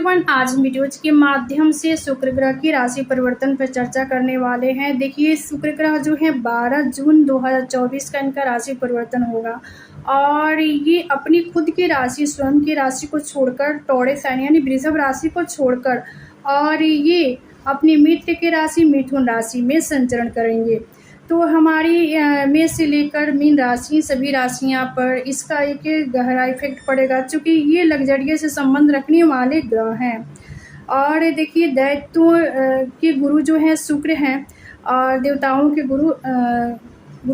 Everyone, आज हम videos के माध्यम से शुक्र ग्रह की राशि परिवर्तन पर चर्चा करने वाले हैं। देखिए, शुक्र ग्रह जो है 12 जून 2024 का इनका राशि परिवर्तन होगा और ये अपनी खुद की राशि, स्वयं की राशि को छोड़कर टॉरस साइन यानी वृषभ राशि को छोड़कर और ये अपनी मित्र की राशि मिथुन राशि में संचरण करेंगे। तो हमारी मेष से लेकर मीन राशि सभी राशियां पर इसका एक गहरा इफेक्ट पड़ेगा, क्योंकि ये लग्जरियस से संबंध रखने वाले ग्रह हैं। और देखिए, दैत्यों के गुरु जो हैं शुक्र हैं और देवताओं के गुरु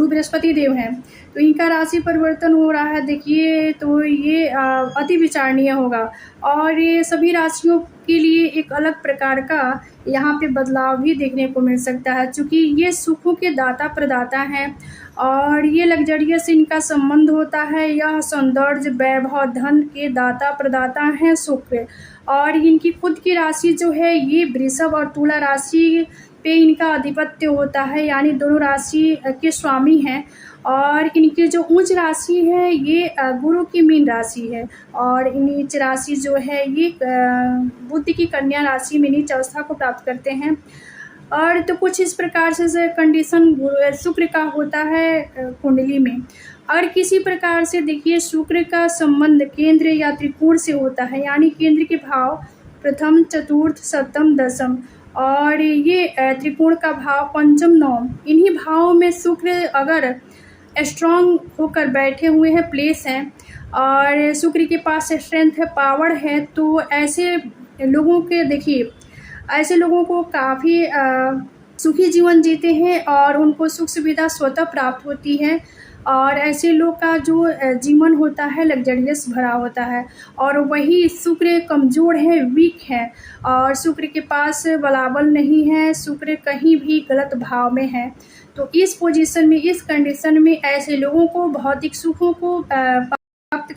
बृहस्पति देव हैं, तो इनका राशि परिवर्तन हो रहा है। देखिए, तो ये अति विचारणीय होगा और ये सभी राशियों के लिए एक अलग प्रकार का यहाँ पे बदलाव भी देखने को मिल सकता है, क्योंकि ये सुखों के दाता प्रदाता हैं और ये लग्जरियस इनका संबंध होता है। यह सौंदर्य, वैभव, धन के दाता प्रदाता हैं शुक्र और इनकी खुद की राशि जो है ये वृषभ और तुला राशि पे इनका आधिपत्य होता है, यानी दोनों राशि के स्वामी हैं। और इनकी जो उच्च राशि है ये गुरु की मीन राशि है और नीच राशि जो है ये बुध की कन्या राशि में नीच अवस्था को प्राप्त करते हैं। और तो कुछ इस प्रकार से कंडीशन शुक्र का होता है कुंडली में। और किसी प्रकार से देखिए, शुक्र का संबंध केंद्र या त्रिकोण से होता है, यानी केंद्र के भाव प्रथम, चतुर्थ, सप्तम, दशम और ये त्रिकोण का भाव पंचम, नवम, इन्हीं भावों में शुक्र अगर स्ट्रॉन्ग होकर बैठे हुए हैं, प्लेस हैं और शुक्र के पास स्ट्रेंथ है, पावर है, तो ऐसे लोगों के देखिए, ऐसे लोगों को काफ़ी सुखी जीवन जीते हैं और उनको सुख सुविधा स्वतः प्राप्त होती है और ऐसे लोग का जो जीवन होता है लग्जरियस भरा होता है। और वही शुक्र कमज़ोर है, वीक है और शुक्र के पास बलाबल नहीं है, शुक्र कहीं भी गलत भाव में है। तो इस पोजीशन में, इस कंडीशन में ऐसे लोगों को भौतिक सुखों को प्राप्त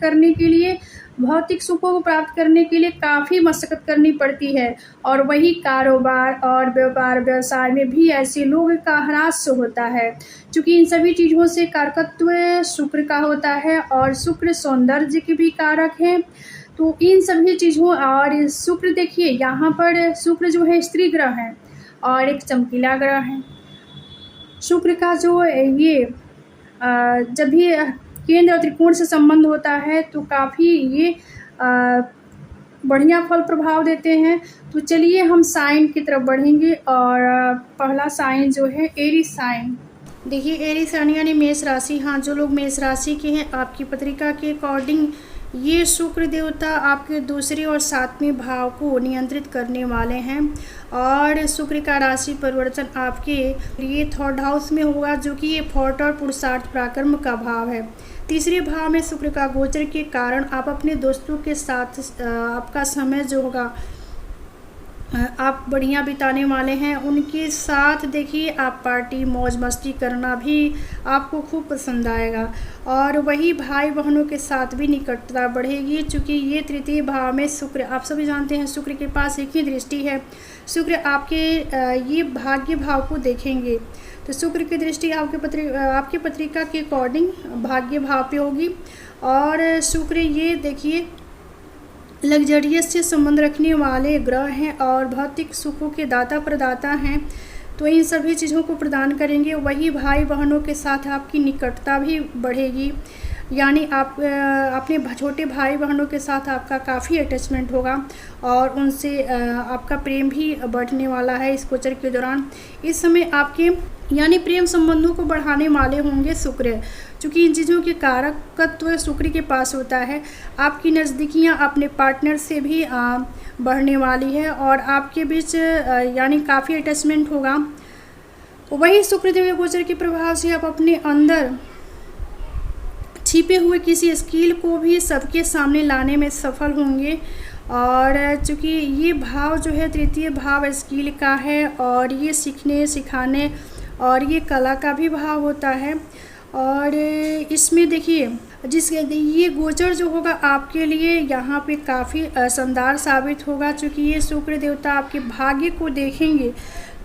करने के लिए काफ़ी मशक्क़त करनी पड़ती है। और वही कारोबार और व्यापार व्यवसाय में भी ऐसे लोग का ह्रास होता है, क्योंकि इन सभी चीज़ों से कारकत्व शुक्र का होता है और शुक्र सौंदर्य के भी कारक हैं। तो इन सभी चीज़ों और शुक्र देखिए, यहाँ पर शुक्र जो है स्त्री ग्रह है और एक चमकीला ग्रह है। शुक्र का जो ये जब भी केंद्र और त्रिकोण से संबंध होता है तो काफ़ी ये बढ़िया फल प्रभाव देते हैं। तो चलिए हम साइन की तरफ बढ़ेंगे और पहला साइन जो है एरीज साइन। देखिए, एरीज साइन यानी मेष राशि। हाँ, जो लोग मेष राशि के हैं, आपकी पत्रिका के अकॉर्डिंग ये शुक्र देवता आपके दूसरे और सातवें भाव को नियंत्रित करने वाले हैं और शुक्र का राशि परिवर्तन आपके लिए थर्ड हाउस में होगा, जो कि ये फोर्ट और पुरुषार्थ पराक्रम का भाव है। तीसरे भाव में शुक्र का गोचर के कारण आप अपने दोस्तों के साथ आपका समय जो होगा आप बढ़िया बिताने वाले हैं। उनके साथ देखिए, आप पार्टी मौज मस्ती करना भी आपको खूब पसंद आएगा और वही भाई बहनों के साथ भी निकटता बढ़ेगी, क्योंकि ये तृतीय भाव में शुक्र, आप सभी जानते हैं शुक्र के पास एक ही दृष्टि है। शुक्र आपके ये भाग्य भाव को देखेंगे, तो शुक्र की दृष्टि आपकी पत्रिका के अकॉर्डिंग भाग्य भाव पे होगी। और शुक्र ये देखिए लग्जरियस से संबंध रखने वाले ग्रह हैं और भौतिक सुखों के दाता प्रदाता हैं, तो इन सभी चीज़ों को प्रदान करेंगे। वही भाई बहनों के साथ आपकी निकटता भी बढ़ेगी, यानी आप अपने छोटे भाई बहनों के साथ आपका काफ़ी अटैचमेंट होगा और उनसे आपका प्रेम भी बढ़ने वाला है इस गोचर के दौरान। इस समय आपके यानी प्रेम संबंधों को बढ़ाने वाले होंगे शुक्र, क्योंकि इन चीज़ों के कारकत्व शुक्र के पास होता है। आपकी नज़दीकियाँ अपने पार्टनर से भी बढ़ने वाली है और आपके बीच यानी काफ़ी अटैचमेंट होगा। वही शुक्रदेव गोचर के प्रभाव से आप अपने अंदर छिपे हुए किसी स्किल को भी सबके सामने लाने में सफल होंगे। और चूँकि ये भाव जो है तृतीय भाव स्किल का है और ये सीखने सिखाने और ये कला का भी भाव होता है। और इसमें देखिए, जिसके ये गोचर जो होगा आपके लिए यहाँ पे काफ़ी शानदार साबित होगा, चूँकि ये शुक्र देवता आपके भाग्य को देखेंगे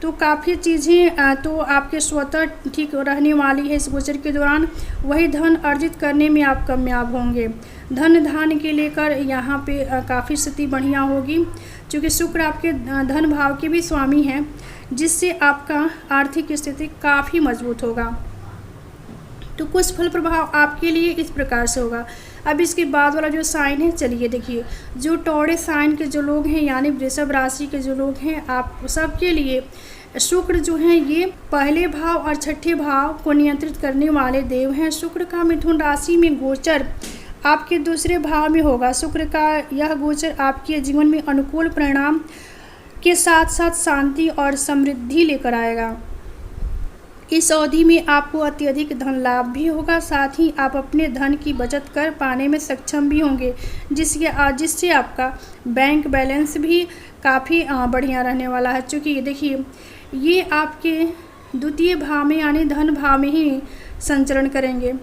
तो काफ़ी चीज़ें तो आपके स्वतः ठीक रहने वाली है इस गोचर के दौरान। वही धन अर्जित करने में आप कामयाब होंगे। धन धान्य के लेकर यहाँ पे काफ़ी स्थिति बढ़िया होगी, क्योंकि शुक्र आपके धन भाव के भी स्वामी हैं, जिससे आपका आर्थिक स्थिति काफ़ी मजबूत होगा। तो कुछ फल प्रभाव आपके लिए इस प्रकार से होगा। अब इसके बाद वाला जो साइन है, चलिए देखिए, जो टॉरस साइन के जो लोग हैं यानी वृषभ राशि के जो लोग हैं, आप सबके लिए शुक्र जो है ये पहले भाव और छठे भाव को नियंत्रित करने वाले देव हैं। शुक्र का मिथुन राशि में गोचर आपके दूसरे भाव में होगा। शुक्र का यह गोचर आपके जीवन में अनुकूल परिणाम के साथ साथ शांति और समृद्धि लेकर आएगा। इस अवधि में आपको अत्यधिक धन लाभ भी होगा, साथ ही आप अपने धन की बचत कर पाने में सक्षम भी होंगे, जिससे आपका बैंक बैलेंस भी काफ़ी बढ़िया रहने वाला है। चूँकि देखिए ये आपके द्वितीय भाव में यानी धन भाव में ही संचरण करेंगे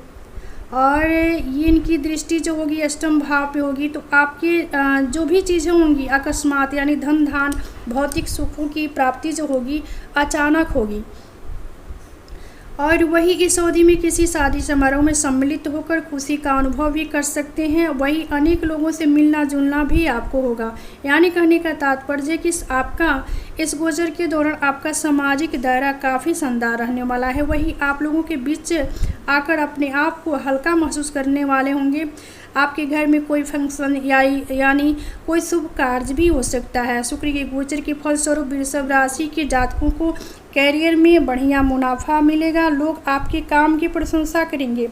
और ये इनकी दृष्टि जो होगी अष्टम भाव पे होगी, तो आपके जो भी चीज़ें होंगी अकस्मात यानी धन धान भौतिक सुखों की प्राप्ति जो होगी अचानक होगी। और वही इस अवधि में किसी शादी समारोह में सम्मिलित होकर खुशी का अनुभव भी कर सकते हैं। वही अनेक लोगों से मिलना जुलना भी आपको होगा। यानी कहने का तात्पर्य है कि आपका इस गोचर के दौरान आपका सामाजिक दायरा काफ़ी शानदार रहने वाला है। वही आप लोगों के बीच आकर अपने आप को हल्का महसूस करने वाले होंगे। आपके घर में कोई फंक्शन यानी कोई शुभ कार्य भी हो सकता है। शुक्र के गोचर के फलस्वरूप वृषभ राशि के जातकों को कैरियर में बढ़िया मुनाफा मिलेगा। लोग आपके काम की प्रशंसा करेंगे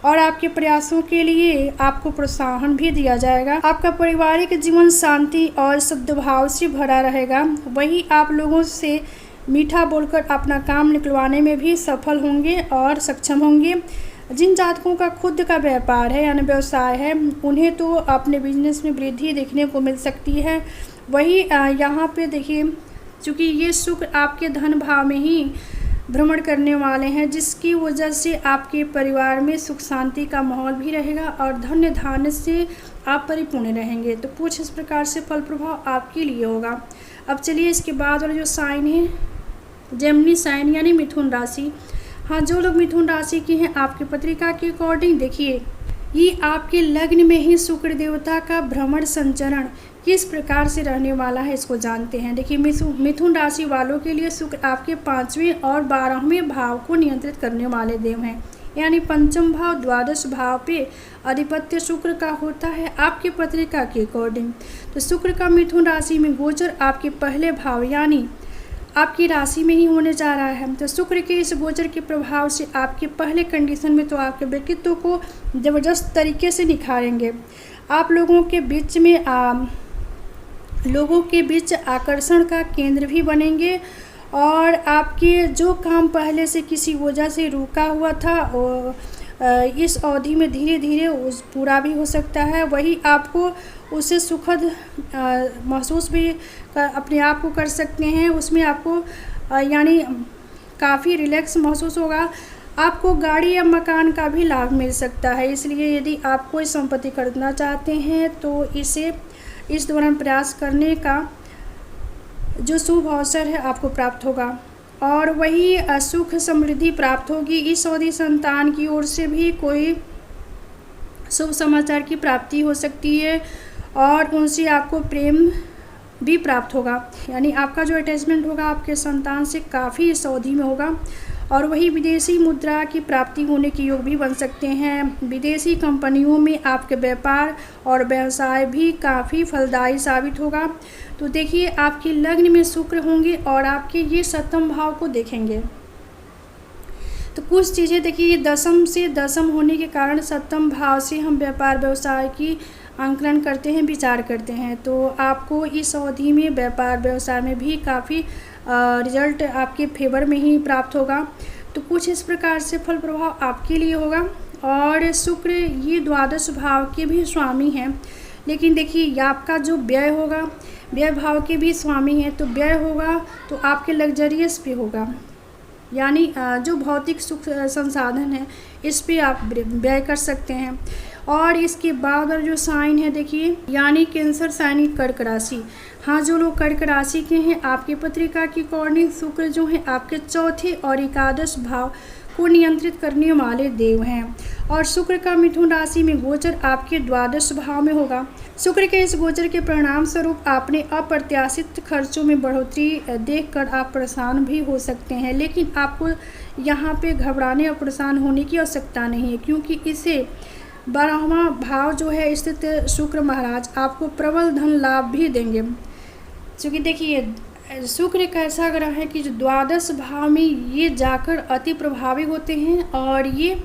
और आपके प्रयासों के लिए आपको प्रोत्साहन भी दिया जाएगा। आपका पारिवारिक जीवन शांति और सद्भाव से भरा रहेगा। वही आप लोगों से मीठा बोलकर अपना काम निकलवाने में भी सफल होंगे और सक्षम होंगे। जिन जातकों का खुद का व्यापार है यानी व्यवसाय है, उन्हें तो अपने बिजनेस में वृद्धि देखने को मिल सकती है। वही यहाँ पे देखिए, चूँकि ये शुक्र आपके धन भाव में ही भ्रमण करने वाले हैं, जिसकी वजह से आपके परिवार में सुख शांति का माहौल भी रहेगा और धन्य धान्य से आप परिपूर्ण रहेंगे। तो कुछ इस प्रकार से फल प्रभाव आपके लिए होगा। अब चलिए इसके बाद वाला जो साइन है, जेमिनी साइन यानी मिथुन राशि। हाँ, जो लोग मिथुन राशि के हैं, आपकी पत्रिका के अकॉर्डिंग देखिए ये आपके लग्न में ही शुक्र देवता का भ्रमण संचरण किस प्रकार से रहने वाला है, इसको जानते हैं। देखिए मिथुन राशि वालों के लिए शुक्र आपके 5वें और 12वें भाव को नियंत्रित करने वाले देव हैं। यानी पंचम भाव द्वादश भाव पे अधिपत्य शुक्र का होता है आपकी पत्रिका के अकॉर्डिंग। तो शुक्र का मिथुन राशि में गोचर आपके पहले भाव यानी आपकी राशि में ही होने जा रहा है। तो शुक्र के इस गोचर के प्रभाव से आपके पहले कंडीशन में तो आपके व्यक्तित्व को ज़बरदस्त तरीके से निखारेंगे। आप लोगों के बीच आकर्षण का केंद्र भी बनेंगे और आपके जो काम पहले से किसी वजह से रुका हुआ था और इस अवधि में धीरे धीरे उस पूरा भी हो सकता है। वही आपको उसे सुखद महसूस भी अपने आप को कर सकते हैं। उसमें आपको यानी काफ़ी रिलैक्स महसूस होगा। आपको गाड़ी या मकान का भी लाभ मिल सकता है। इसलिए यदि आप कोई संपत्ति खरीदना चाहते हैं तो इसे इस दौरान प्रयास करने का जो शुभ अवसर है आपको प्राप्त होगा। और वही सुख समृद्धि प्राप्त होगी। इस अवधि संतान की ओर से भी कोई शुभ समाचार की प्राप्ति हो सकती है और उनसे आपको प्रेम भी प्राप्त होगा। यानी आपका जो अटैचमेंट होगा आपके संतान से काफ़ी इस अवधि में होगा। और वही विदेशी मुद्रा की प्राप्ति होने के योग भी बन सकते हैं। विदेशी कंपनियों में आपके व्यापार और व्यवसाय भी काफ़ी फलदायी साबित होगा। तो देखिए आपके लग्न में शुक्र होंगे और आपके ये सप्तम भाव को देखेंगे। तो कुछ चीज़ें देखिए, ये दशम से दशम होने के कारण सप्तम भाव से हम व्यापार व्यवसाय की आंकलन करते हैं, विचार करते हैं। तो आपको इस अवधि में व्यापार व्यवसाय में भी काफ़ी रिजल्ट आपके फेवर में ही प्राप्त होगा। तो कुछ इस प्रकार से फल प्रभाव आपके लिए होगा। और शुक्र ये द्वादश भाव के भी स्वामी हैं, लेकिन देखिए आपका जो व्यय होगा व्यय भाव के भी स्वामी हैं। तो व्यय होगा तो आपके लग्जरियस पे होगा। यानी जो भौतिक सुख संसाधन है इस पे आप व्यय कर सकते हैं। और इसके बाद और जो साइन है देखिए, यानी कैंसर साइन की कर्क राशि। हाँ, जो लोग कर्क राशि के हैं, आपकी पत्रिका के अकॉर्डिंग शुक्र जो है आपके चौथे और एकादश भाव को नियंत्रित करने वाले देव हैं। और शुक्र का मिथुन राशि में गोचर आपके द्वादश भाव में होगा। शुक्र के इस गोचर के परिणाम स्वरूप आपने अप्रत्याशित खर्चों में बढ़ोतरी देखकर आप परेशान भी हो सकते हैं, लेकिन आपको यहाँ पे घबराने और परेशान होने की आवश्यकता नहीं है, क्योंकि इसे 12वां भाव जो है स्थित शुक्र महाराज आपको प्रबल धन लाभ भी देंगे। क्योंकि देखिए, शुक्र एक ऐसा ग्रह है कि जो द्वादश भाव में ये जाकर अति प्रभावी होते हैं और ये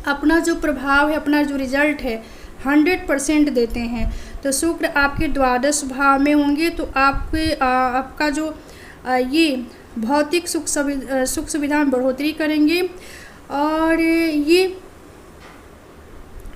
अपना जो प्रभाव है, अपना जो रिजल्ट है 100% देते हैं। तो शुक्र आपके द्वादश भाव में होंगे तो आपका जो ये भौतिक सुख सुविधा में बढ़ोतरी करेंगे। और ये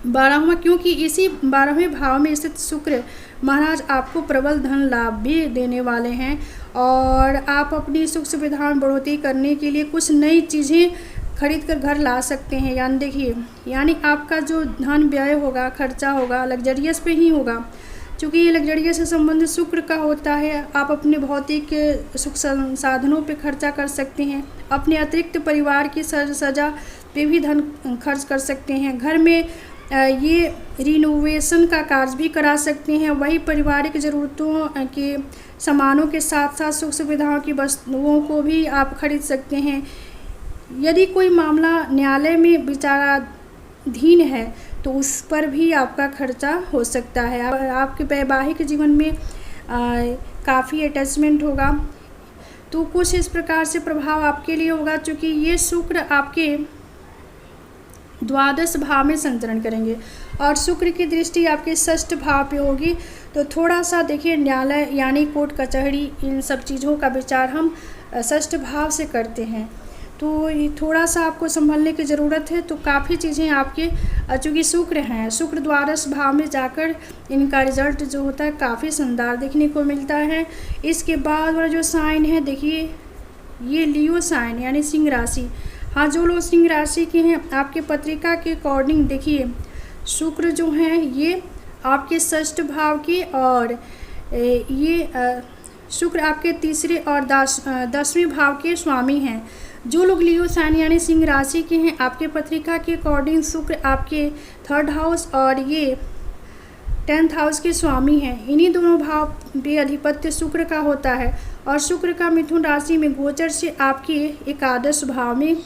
12वां, क्योंकि इसी 12वें भाव में स्थित शुक्र महाराज आपको प्रबल धन लाभ भी देने वाले हैं और आप अपनी सुख सुविधा में बढ़ोतरी करने के लिए कुछ नई चीज़ें खरीद कर घर ला सकते हैं। यानी देखिए, यानी आपका जो धन व्यय होगा, खर्चा होगा, लग्जरियस पे ही होगा। क्योंकि ये लग्जरियस से संबंधित शुक्र का होता है, आप अपने भौतिक सुख संसाधनों पे खर्चा कर सकते हैं, अपने अतिरिक्त परिवार की सजा पे भी धन खर्च कर सकते हैं, घर में ये रिनोवेशन का कार्य भी करा सकते हैं। वही पारिवारिक ज़रूरतों के सामानों के साथ साथ सुख सुविधाओं की वस्तुओं को भी आप खरीद सकते हैं। यदि कोई मामला न्यायालय में विचाराधीन है तो उस पर भी आपका खर्चा हो सकता है। आपके वैवाहिक जीवन में काफ़ी अटैचमेंट होगा। तो कुछ इस प्रकार से प्रभाव आपके लिए होगा, क्योंकि ये शुक्र आपके द्वादश भाव में संचरण करेंगे और शुक्र की दृष्टि आपके षष्ठ भाव पे होगी। तो थोड़ा सा देखिए, न्यायालय यानी कोर्ट कचहरी इन सब चीज़ों का विचार हम षष्ठ भाव से करते हैं, तो ये थोड़ा सा आपको संभलने की ज़रूरत है। तो काफ़ी चीज़ें आपके, चूँकि शुक्र हैं, शुक्र द्वादश भाव में जाकर इनका रिजल्ट जो होता है काफ़ी शानदार देखने को मिलता है। इसके बाद वाला जो साइन है देखिए, ये लियो साइन यानी सिंह राशि। हाँ, जो लोग सिंह राशि के हैं, आपके पत्रिका के अकॉर्डिंग देखिए, शुक्र जो हैं ये आपके षष्ठ भाव के और ये शुक्र आपके तीसरे और 10वें भाव के स्वामी हैं। जो लोग लियो साइन यानी सिंह राशि के हैं, आपके पत्रिका के अकॉर्डिंग शुक्र आपके 3rd हाउस और ये 10th हाउस के स्वामी हैं। इन्हीं दोनों भाव पे अधिपत्य शुक्र का होता है और शुक्र का मिथुन राशि में गोचर से आपके एकादश भाव में,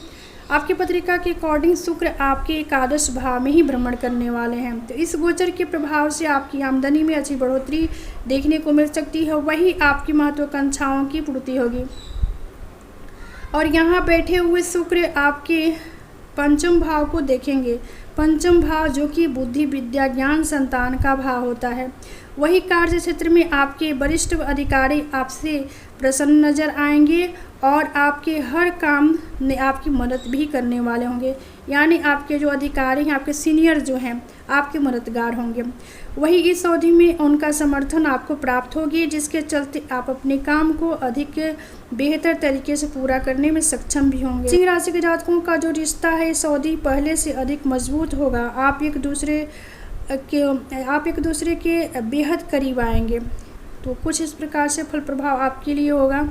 आपकी पत्रिका के अकॉर्डिंग शुक्र आपके एकादश भाव में ही भ्रमण करने वाले हैं। तो इस गोचर के प्रभाव से आपकी आमदनी में अच्छी बढ़ोतरी देखने को मिल सकती है, वही आपकी महत्वाकांक्षाओं की पूर्ति होगी। और यहाँ बैठे हुए शुक्र आपके पंचम भाव को देखेंगे। पंचम भाव जो कि बुद्धि, विद्या, ज्ञान, संतान का भाव होता है। वही कार्य क्षेत्र में आपके वरिष्ठ अधिकारी आपसे प्रसन्न नजर आएंगे और आपके हर काम में आपकी मदद भी करने वाले होंगे। यानी आपके जो अधिकारी हैं, आपके सीनियर जो हैं, आपके मददगार होंगे। वही इस अवधि में उनका समर्थन आपको प्राप्त होगी, जिसके चलते आप अपने काम को अधिक बेहतर तरीके से पूरा करने में सक्षम भी होंगे। सिंह राशि के जातकों का जो रिश्ता है इस अवधि पहले से अधिक मजबूत होगा। आप एक दूसरे के बेहद करीब आएंगे। तो कुछ इस प्रकार से फल प्रभाव आपके लिए होगा।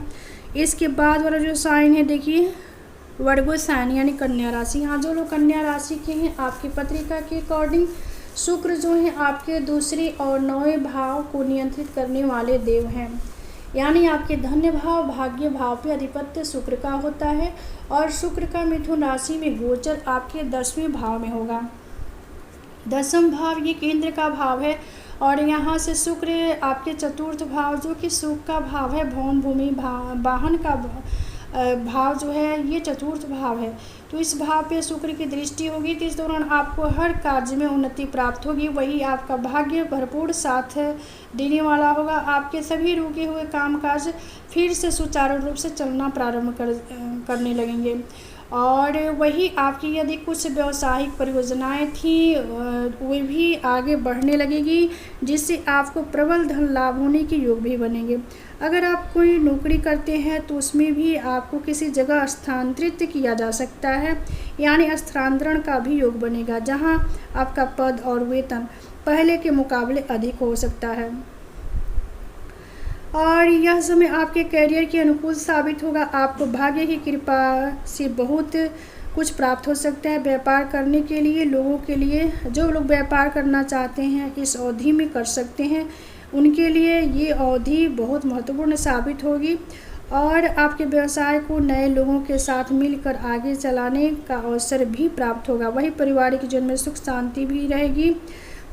इसके बाद वाला जो साइन है देखिए, वर्गो साइन यानी कन्या राशि। यहाँ जो लोग कन्या राशि के हैं, आपकी पत्रिका के अकॉर्डिंग शुक्र जो है आपके दूसरे और 9वें भाव को नियंत्रित करने वाले देव हैं। यानी आपके धन्य भाव, भाग्य भाव पे अधिपत्य शुक्र का होता है और शुक्र का मिथुन राशि में गोचर आपके 10वें भाव में होगा। 10वां भाव ये केंद्र का भाव है और यहाँ से शुक्र आपके चतुर्थ भाव जो कि सुख का भाव है, भौम भूमि वाहन का भाव जो है ये चतुर्थ भाव है। तो इस भाव पे शुक्र की दृष्टि होगी तो इस दौरान आपको हर कार्य में उन्नति प्राप्त होगी। वही आपका भाग्य भरपूर साथ देने वाला होगा। आपके सभी रुके हुए कामकाज फिर से सुचारू रूप से चलना प्रारंभ करने लगेंगे। और वही आपकी यदि कुछ व्यावसायिक परियोजनाएं थी वे भी आगे बढ़ने लगेगी, जिससे आपको प्रबल धन लाभ होने के योग भी बनेंगे। अगर आप कोई नौकरी करते हैं तो उसमें भी आपको किसी जगह स्थानांतरित किया जा सकता है, यानी स्थानांतरण का भी योग बनेगा, जहां आपका पद और वेतन पहले के मुकाबले अधिक हो सकता है। और यह समय आपके करियर के अनुकूल साबित होगा। आपको भाग्य की कृपा से बहुत कुछ प्राप्त हो सकता है। व्यापार करने के लिए लोगों के लिए, जो लोग व्यापार करना चाहते हैं इस अवधि में कर सकते हैं, उनके लिए ये अवधि बहुत महत्वपूर्ण साबित होगी और आपके व्यवसाय को नए लोगों के साथ मिलकर आगे चलाने का अवसर भी प्राप्त होगा। वही पारिवारिक जीवन में सुख शांति भी रहेगी।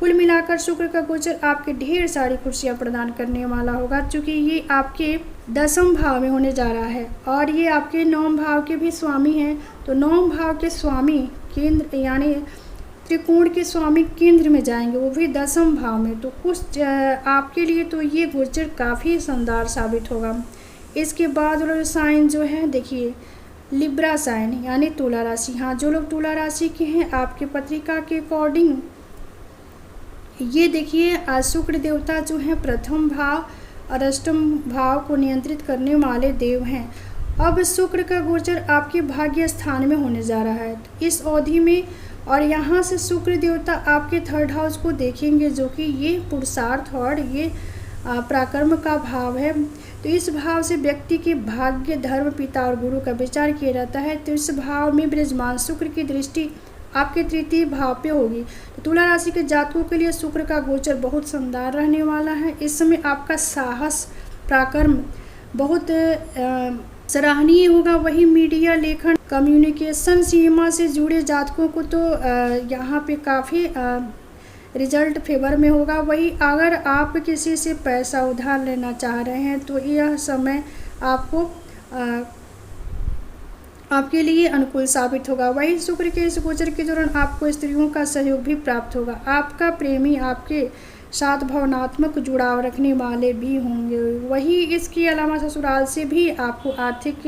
कुल मिलाकर शुक्र का गोचर आपके ढेर सारी खुशियाँ प्रदान करने वाला होगा, क्योंकि ये आपके 10वें भाव में होने जा रहा है और ये आपके 9वें भाव के भी स्वामी हैं। तो 9वें भाव के स्वामी केंद्र यानी त्रिकोण के स्वामी केंद्र में जाएंगे, वो भी 10वें भाव में। तो कुछ आपके लिए तो ये गोचर काफ़ी शानदार साबित होगा। इसके बाद वाला साइन जो है देखिए, लिब्रा साइन यानी तुला राशि। हाँ, जो लोग तुला राशि के हैं, आपके पत्रिका के अकॉर्डिंग ये देखिए, शुक्र देवता जो है प्रथम भाव और अष्टम भाव को नियंत्रित करने वाले देव हैं। अब शुक्र का गोचर आपके भाग्य स्थान में होने जा रहा है इस अवधि में, और यहाँ से शुक्र देवता आपके 3rd हाउस को देखेंगे, जो कि ये पुरुषार्थ और ये पराक्रम का भाव है। तो इस भाव से व्यक्ति के भाग्य, धर्म, पिता और गुरु का विचार किया जाता है। तो इस भाव में विराजमान शुक्र की दृष्टि आपके 3य भाव पे होगी। तो तुला राशि के जातकों के लिए शुक्र का गोचर बहुत शानदार रहने वाला है। इस समय आपका साहस, पराक्रम बहुत सराहनीय होगा। वही मीडिया, लेखन, कम्युनिकेशन सीमा से जुड़े जातकों को तो यहाँ पे काफ़ी रिजल्ट फेवर में होगा। वही अगर आप किसी से पैसा उधार लेना चाह रहे हैं तो यह समय आपके लिए अनुकूल साबित होगा। वही शुक्र के इस गोचर के दौरान आपको स्त्रियों का सहयोग भी प्राप्त होगा। आपका प्रेमी आपके साथ भावनात्मक जुड़ाव रखने वाले भी होंगे। वही इसके अलावा ससुराल से भी आपको आर्थिक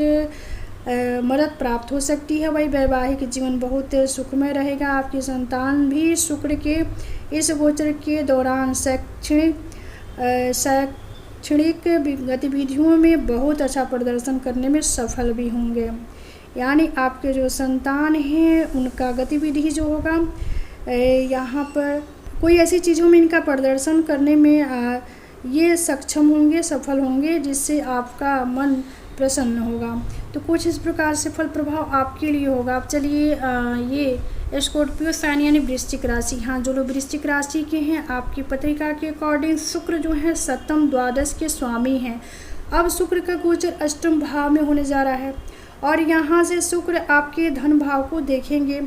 मदद प्राप्त हो सकती है। वही वैवाहिक जीवन बहुत सुखमय रहेगा। आपकी संतान भी शुक्र के इस गोचर के दौरान शैक्षणिक गतिविधियों में बहुत अच्छा प्रदर्शन करने में सफल भी होंगे। यानी आपके जो संतान हैं उनका गतिविधि जो होगा, यहाँ पर कोई ऐसी चीज़ों में इनका प्रदर्शन करने में ये सक्षम होंगे, सफल होंगे, जिससे आपका मन प्रसन्न होगा। तो कुछ इस प्रकार से फल प्रभाव आपके लिए होगा। अब चलिए ये स्कॉर्पियो साइन यानी वृश्चिक राशि। हाँ, जो लोग वृश्चिक राशि के हैं, आपकी पत्रिका के अकॉर्डिंग शुक्र जो है 7म द्वादश के स्वामी हैं। अब शुक्र का गोचर 8म भाव में होने जा रहा है और यहाँ से शुक्र आपके धन भाव को देखेंगे।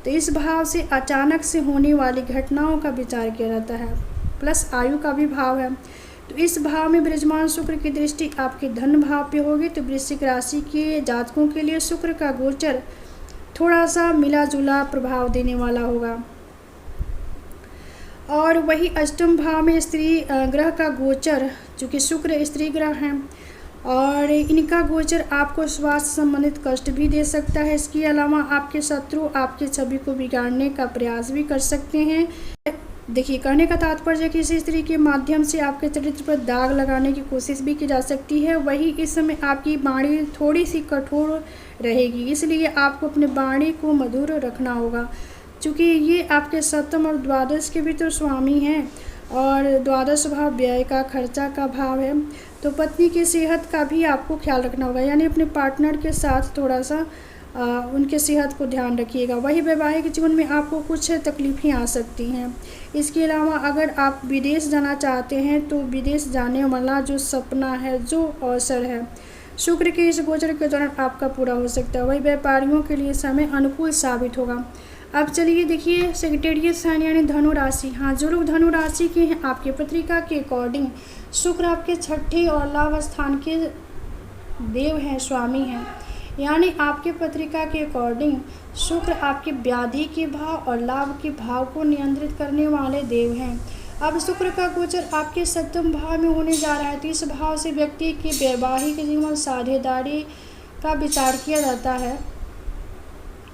तो इस भाव से अचानक से होने वाली घटनाओं का विचार किया जाता है, प्लस आयु का भी भाव है। तो इस भाव में विराजमान शुक्र की दृष्टि आपके धन भाव पे होगी। तो वृश्चिक राशि के जातकों के लिए शुक्र का गोचर थोड़ा सा मिला जुला प्रभाव देने वाला होगा। और वही 8म भाव में स्त्री ग्रह का गोचर, चूँकि शुक्र स्त्री ग्रह हैं और इनका गोचर आपको स्वास्थ्य संबंधित कष्ट भी दे सकता है। इसके अलावा आपके शत्रु आपके छवि को बिगाड़ने का प्रयास भी कर सकते हैं। देखिए, कहने का तात्पर्य किसी स्त्री के माध्यम से आपके चरित्र पर दाग लगाने की कोशिश भी की जा सकती है। वही इस समय आपकी वाणी थोड़ी सी कठोर रहेगी, इसलिए आपको अपने वाणी को मधुर रखना होगा, क्योंकि ये आपके 7म और द्वादश के भी तो स्वामी हैं और द्वादश भाव व्यय का, खर्चा का भाव है। तो पत्नी की सेहत का भी आपको ख्याल रखना होगा, यानी अपने पार्टनर के साथ थोड़ा सा उनके सेहत को ध्यान रखिएगा। वही वैवाहिक जीवन में आपको कुछ तकलीफ़ें आ सकती हैं। इसके अलावा अगर आप विदेश जाना चाहते हैं तो विदेश जाने वाला जो सपना है, जो अवसर है, शुक्र के इस गोचर के दौरान आपका पूरा हो सकता है। वही व्यापारियों के लिए समय अनुकूल साबित होगा। अब चलिए देखिए सेक्रेटेरिएट साइन यानी धनु राशि। हाँ, जो लोग धनु राशि के हैं, आपके पत्रिका के अकॉर्डिंग शुक्र आपके 6ठे और लाभ स्थान के देव हैं, स्वामी हैं। यानी आपके पत्रिका के अकॉर्डिंग शुक्र आपके व्याधि के भाव और लाभ के भाव को नियंत्रित करने वाले देव हैं। अब शुक्र का गोचर आपके 7म भाव में होने जा रहा है। तो इस भाव से व्यक्ति के वैवाहिक जीवन, साझेदारी का विचार किया जाता है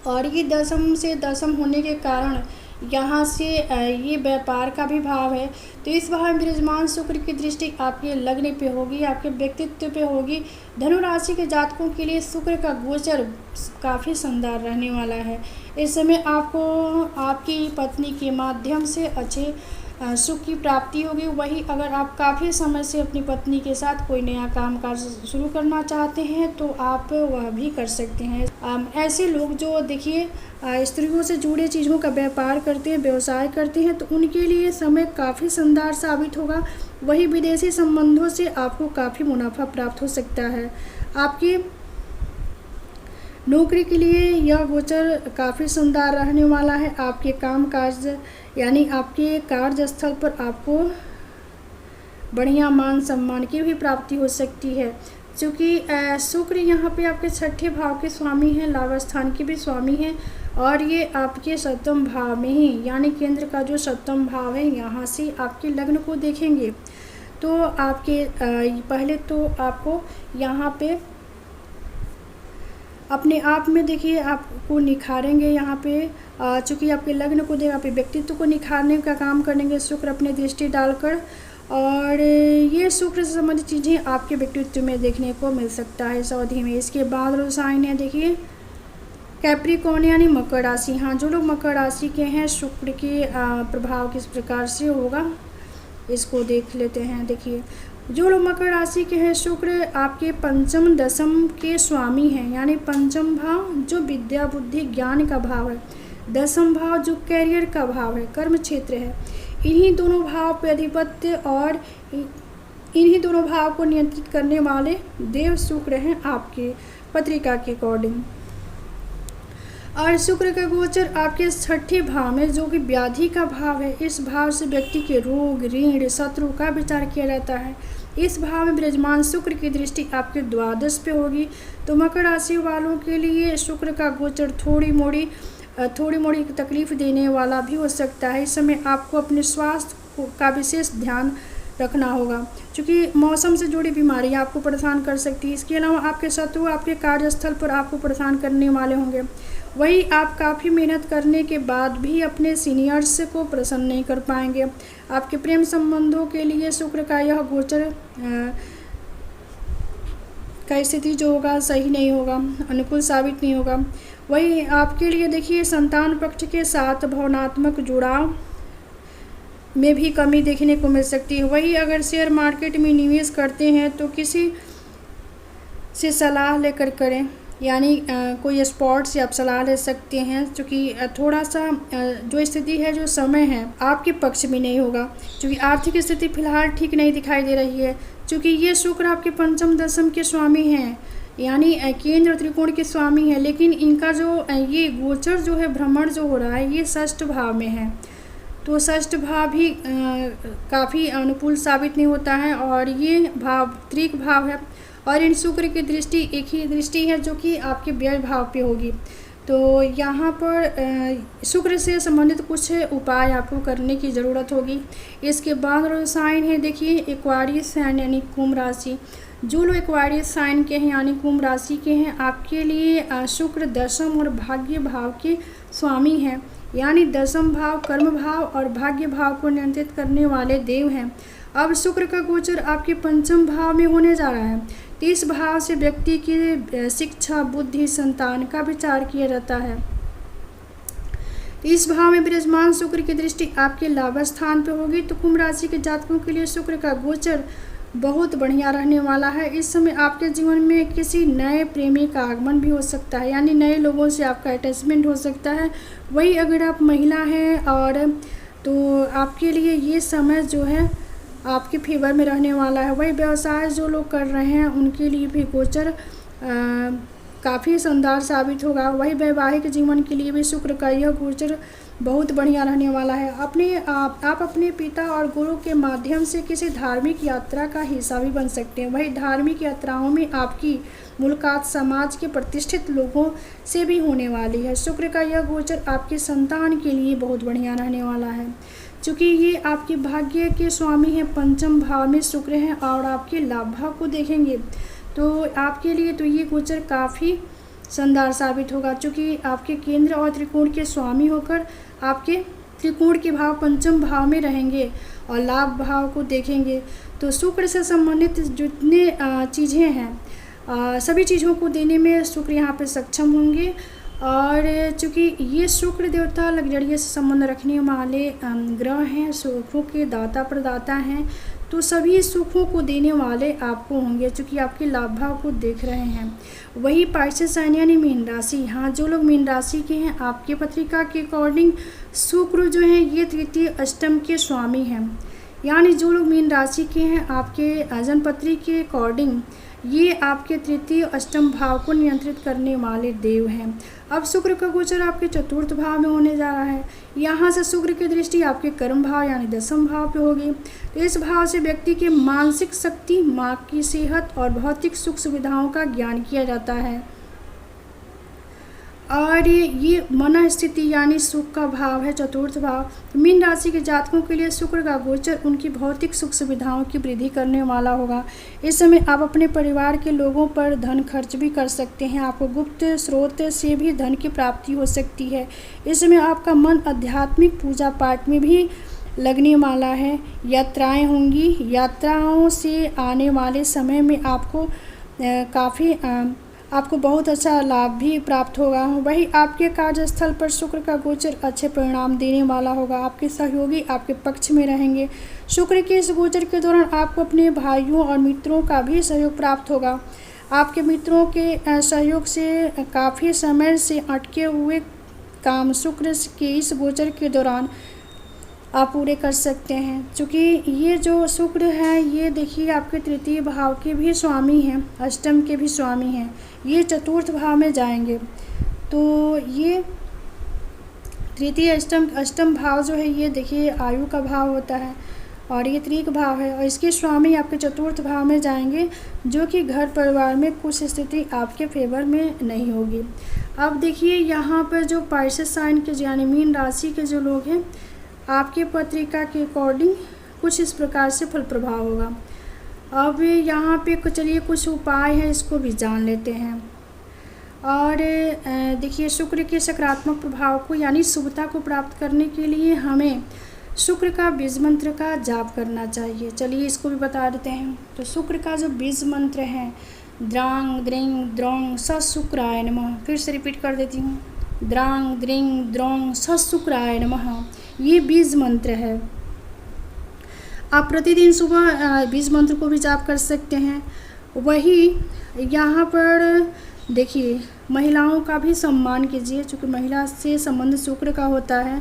और ये 10म से 10म होने के कारण यहाँ से ये व्यापार का भी भाव है। तो इस भाव में विराजमान शुक्र की दृष्टि आपके लग्न पे होगी, आपके व्यक्तित्व पे होगी। धनु राशि के जातकों के लिए शुक्र का गोचर काफ़ी शानदार रहने वाला है। इस समय आपको आपकी पत्नी के माध्यम से अच्छे सुख की प्राप्ति होगी। वही अगर आप काफ़ी समय से अपनी पत्नी के साथ कोई नया काम काज शुरू करना चाहते हैं तो आप वह भी कर सकते हैं। ऐसे लोग जो देखिए स्त्रियों से जुड़े चीज़ों का व्यापार करते हैं, व्यवसाय करते हैं, तो उनके लिए समय काफ़ी शानदार साबित होगा। वही विदेशी संबंधों से आपको काफ़ी मुनाफा प्राप्त हो सकता है। आपकी नौकरी के लिए यह गोचर काफ़ी शानदार रहने वाला है। आपके काम काज यानी आपके कार्यस्थल पर आपको बढ़िया मान सम्मान की भी प्राप्ति हो सकती है, क्योंकि शुक्र यहाँ पे आपके छठे भाव के स्वामी हैं, लाभ स्थान के भी स्वामी हैं, और ये आपके सप्तम भाव में ही यानी केंद्र का जो सप्तम भाव है यहाँ से आपके लग्न को देखेंगे। तो आपके पहले तो आपको यहाँ पे अपने आप में देखिए आपको निखारेंगे। यहाँ पे चूँकि आपके लग्न को देख आपके व्यक्तित्व को निखारने का काम करेंगे शुक्र अपने दृष्टि डालकर, और ये शुक्र से संबंधित चीज़ें आपके व्यक्तित्व में देखने को मिल सकता है इस अवधि में। इसके बाद रसायन है देखिए कैप्रिकॉर्न यानी मकर राशि। हाँ, जो लोग मकर राशि के हैं शुक्र के प्रभाव किस प्रकार से होगा इसको देख लेते हैं। देखिए जो लोग मकर राशि के हैं शुक्र आपके पंचम दशम के स्वामी हैं, यानी पंचम भाव जो विद्या बुद्धि ज्ञान का भाव है, दशम भाव जो कैरियर का भाव है, कर्म क्षेत्र है। इन्हीं दोनों भाव पे अधिपत्य और इन्हीं दोनों भाव को नियंत्रित करने वाले देव शुक्र हैं आपके पत्रिका के अकॉर्डिंग। और शुक्र का गोचर आपके छठे भाव में जो कि व्याधि का भाव है, इस भाव से व्यक्ति के रोग ऋण शत्रु का विचार किया जाता है। इस भाव में विराजमान शुक्र की दृष्टि आपके द्वादश पे होगी। तो मकर राशि वालों के लिए शुक्र का गोचर थोड़ी मोड़ी तकलीफ देने वाला भी हो सकता है। इस समय आपको अपने स्वास्थ्य का विशेष ध्यान रखना होगा, क्योंकि मौसम से जुड़ी बीमारियां आपको परेशान कर सकती है। इसके अलावा आपके शत्रु आपके कार्यस्थल पर आपको परेशान करने वाले होंगे। वही आप काफ़ी मेहनत करने के बाद भी अपने सीनियर्स को प्रसन्न नहीं कर पाएंगे। आपके प्रेम संबंधों के लिए शुक्र का यह गोचर का स्थिति जो होगा सही नहीं होगा, अनुकूल साबित नहीं होगा। वही आपके लिए देखिए संतान पक्ष के साथ भावनात्मक जुड़ाव में भी कमी देखने को मिल सकती है। वही अगर शेयर मार्केट में निवेश करते हैं तो किसी से सलाह लेकर करें, यानी कोई स्पॉट से आप सलाह ले सकते हैं, क्योंकि थोड़ा सा जो स्थिति है जो समय है आपके पक्ष में नहीं होगा, क्योंकि आर्थिक स्थिति फिलहाल ठीक नहीं दिखाई दे रही है। क्योंकि ये शुक्र आपके पंचम दशम के स्वामी हैं, यानी केंद्र त्रिकोण के स्वामी हैं, लेकिन इनका जो ये गोचर जो है भ्रमण जो हो रहा है ये षष्ठ भाव में है। तो षष्ठ भाव भी काफ़ी अनुकूल साबित नहीं होता है, और ये भाव त्रिक भाव है, और इन शुक्र की दृष्टि एक ही दृष्टि है जो कि आपके व्यय भाव पे होगी। तो यहाँ पर शुक्र से संबंधित कुछ उपाय आपको करने की ज़रूरत होगी। इसके बाद साइन है देखिए एक्वारियस साइन यानी कुंभ राशि। जो लोग एक्वारियस साइन के हैं यानी कुंभ राशि के हैं, आपके लिए शुक्र दशम और भाग्य भाव के स्वामी हैं, यानी दशम भाव कर्म भाव और भाग्य भाव को नियंत्रित करने वाले देव हैं। अब शुक्र का गोचर आपके पंचम भाव में होने जा रहा है। इस भाव से व्यक्ति की शिक्षा बुद्धि संतान का विचार किया जाता है। इस भाव में विराजमान शुक्र की दृष्टि आपके लाभ स्थान पर होगी। तो कुंभ राशि के जातकों के लिए शुक्र का गोचर बहुत बढ़िया रहने वाला है। इस समय आपके जीवन में किसी नए प्रेमी का आगमन भी हो सकता है, यानी नए लोगों से आपका अटैचमेंट हो सकता है। वही अगर आप महिला हैं और तो आपके लिए ये समय जो है आपके फेवर में रहने वाला है। वही व्यवसाय जो लोग कर रहे हैं उनके लिए भी गोचर काफ़ी शानदार साबित होगा। वही वैवाहिक जीवन के लिए भी शुक्र का यह गोचर बहुत बढ़िया रहने वाला है। आप अपने पिता और गुरु के माध्यम से किसी धार्मिक यात्रा का हिस्सा भी बन सकते हैं। वही धार्मिक यात्राओं में आपकी मुलाकात समाज के प्रतिष्ठित लोगों से भी होने वाली है। शुक्र का यह गोचर आपके संतान के लिए बहुत बढ़िया रहने वाला है, क्योंकि ये आपके भाग्य के स्वामी हैं, पंचम भाव में शुक्र हैं और आपके लाभ भाव को देखेंगे। तो आपके लिए तो ये गोचर काफ़ी शानदार साबित होगा, क्योंकि आपके केंद्र और त्रिकोण के स्वामी होकर आपके त्रिकोण के भाव पंचम भाव में रहेंगे और लाभ भाव को देखेंगे तो शुक्र से संबंधित जितने चीज़ें हैं सभी चीज़ों को देने में शुक्र यहाँ पे सक्षम होंगे। और चूँकि ये शुक्र देवता लग्जरियस से संबंध रखने वाले ग्रह हैं, सुखों के दाता प्रदाता हैं, तो सभी सुखों को देने वाले आपको होंगे चूँकि आपके लाभ भाव को देख रहे हैं। वही पाइसेस साइन यानी मीन राशि, हाँ जो लोग मीन राशि के हैं आपके पत्रिका के अकॉर्डिंग शुक्र जो है ये तृतीय अष्टम के स्वामी हैं, यानी जो लोग मीन राशि के हैं आपके जन्मपत्री के अकॉर्डिंग ये आपके तृतीय अष्टम भाव को नियंत्रित करने वाले देव हैं। अब शुक्र का गोचर आपके चतुर्थ भाव में होने जा रहा है। यहाँ से शुक्र की दृष्टि आपके कर्म भाव यानी दसम भाव पे होगी। तो इस भाव से व्यक्ति के मानसिक शक्ति, माँ की सेहत और भौतिक सुख सुविधाओं का ज्ञान किया जाता है। और ये मन स्थिति यानी सुख का भाव है चतुर्थ भाव। मीन राशि के जातकों के लिए शुक्र का गोचर उनकी भौतिक सुख सुविधाओं की वृद्धि करने वाला होगा। इस समय आप अपने परिवार के लोगों पर धन खर्च भी कर सकते हैं। आपको गुप्त स्रोत से भी धन की प्राप्ति हो सकती है। इस समय आपका मन आध्यात्मिक पूजा पाठ में भी लगने वाला है। यात्राएं होंगी, यात्राओं से आने वाले समय में आपको बहुत अच्छा लाभ भी प्राप्त होगा। वही आपके कार्यस्थल पर शुक्र का गोचर अच्छे परिणाम देने वाला होगा। आपके सहयोगी आपके पक्ष में रहेंगे। शुक्र के इस गोचर के दौरान आपको अपने भाइयों और मित्रों का भी सहयोग प्राप्त होगा। आपके मित्रों के सहयोग से काफ़ी समय से अटके हुए काम शुक्र के इस गोचर के दौरान आप पूरे कर सकते हैं। क्योंकि ये जो शुक्र है ये देखिए आपके तृतीय भाव के भी स्वामी हैं, अष्टम के भी स्वामी हैं। ये चतुर्थ भाव में जाएंगे तो ये तृतीय अष्टम भाव जो है ये देखिए आयु का भाव होता है और ये त्रिक भाव है और इसके स्वामी आपके चतुर्थ भाव में जाएंगे जो कि घर परिवार में कुछ स्थिति आपके फेवर में नहीं होगी। अब देखिए यहाँ पर जो पाइसेस साइन के यानी मीन राशि के जो लोग हैं आपके पत्रिका के अकॉर्डिंग कुछ इस प्रकार से फल प्रभाव होगा। अब यहाँ पे चलिए कुछ उपाय हैं, इसको भी जान लेते हैं। और देखिए शुक्र के सकारात्मक प्रभाव को यानी शुभता को प्राप्त करने के लिए हमें शुक्र का बीज मंत्र का जाप करना चाहिए। चलिए इसको भी बता देते हैं। तो शुक्र का जो बीज मंत्र है द्रांग द्रिंग द्रोंग सशुक्राय नमः, फिर से रिपीट कर देती हूँ, द्रांग द्रिंग द्रोंग सशुक्राय नमः, ये बीज मंत्र है। आप प्रतिदिन सुबह बीज मंत्र को भी जाप कर सकते हैं। वही यहाँ पर देखिए महिलाओं का भी सम्मान कीजिए क्योंकि महिला से संबंध शुक्र का होता है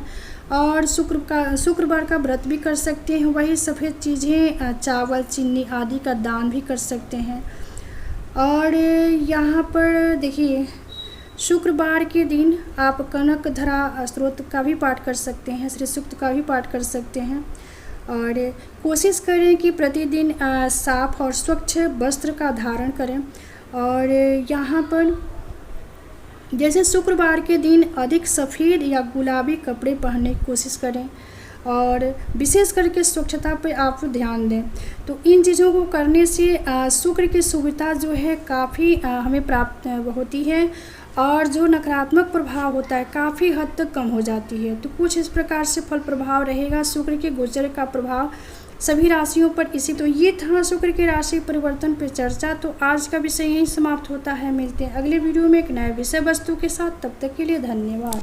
और शुक्रवार का व्रत भी कर सकते हैं। वही सफ़ेद चीज़ें चावल चीनी आदि का दान भी कर सकते हैं। और यहाँ पर देखिए शुक्रवार के दिन आप कनक धरा स्त्रोत का भी पाठ कर सकते हैं, श्री सूक्त का भी पाठ कर सकते हैं। और कोशिश करें कि प्रतिदिन साफ और स्वच्छ वस्त्र का धारण करें। और यहाँ पर जैसे शुक्रवार के दिन अधिक सफ़ेद या गुलाबी कपड़े पहनने की कोशिश करें और विशेष करके स्वच्छता पे आप ध्यान दें। तो इन चीज़ों को करने से शुक्र की सुविधा जो है काफ़ी हमें प्राप्त होती है और जो नकारात्मक प्रभाव होता है काफ़ी हद तक कम हो जाती है। तो कुछ इस प्रकार से फल प्रभाव रहेगा शुक्र के गोचर का प्रभाव सभी राशियों पर। इसी तो ये था शुक्र के राशि परिवर्तन पर चर्चा। तो आज का विषय यहीं समाप्त होता है। मिलते हैं अगले वीडियो में एक नए विषय वस्तु के साथ। तब तक के लिए धन्यवाद।